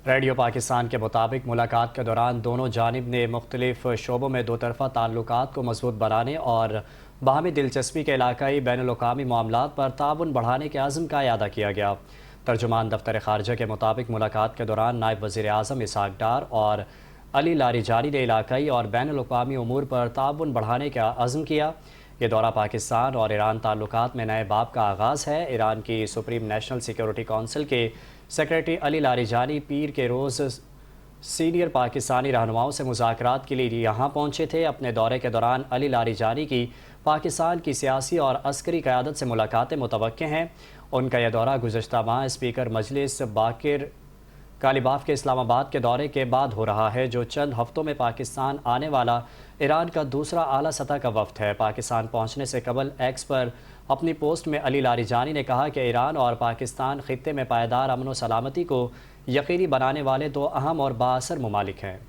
Radio Pakistan کے مطابق ملاقات کے دوران دونوں جانب نے مختلف شعبوں میں دو طرفہ تعلقات کو مضبوط بنانے اور باہمی دلچسپی کے علاقائی بین الاقوامی معاملات پر تعاون بڑھانے کے عزم کا اعادہ کیا گیا۔ ترجمان دفتر خارجہ کے مطابق ملاقات کے دوران نائب وزیر اعظم اسحاق ڈار اور علی لاریجانی نے علاقائی اور بین الاقوامی امور پر تعاون بڑھانے کا عزم کیا۔ یہ دورہ پاکستان اور ایران تعلقات میں نئے باب کا آغاز ہے۔ ایران کی سپریم نیشنل سیکیورٹی کونسل کے سیکریٹری علی لاریجانی پیر کے روز سینئر پاکستانی رہنماؤں سے مذاکرات کے لیے یہاں پہنچے تھے۔ اپنے دورے کے دوران علی لاریجانی کی پاکستان کی سیاسی اور عسکری قیادت سے ملاقاتیں متوقع ہیں۔ ان کا یہ دورہ گزشتہ ماہ اسپیکر مجلس باقر کالیباف کے اسلام آباد کے دورے کے بعد ہو رہا ہے، جو چند ہفتوں میں پاکستان آنے والا ایران کا دوسرا اعلیٰ سطح کا وفد ہے۔ پاکستان پہنچنے سے قبل ایکس پر اپنی پوسٹ میں علی لاریجانی نے کہا کہ ایران اور پاکستان خطے میں پائیدار امن و سلامتی کو یقینی بنانے والے دو اہم اور بااثر ممالک ہیں۔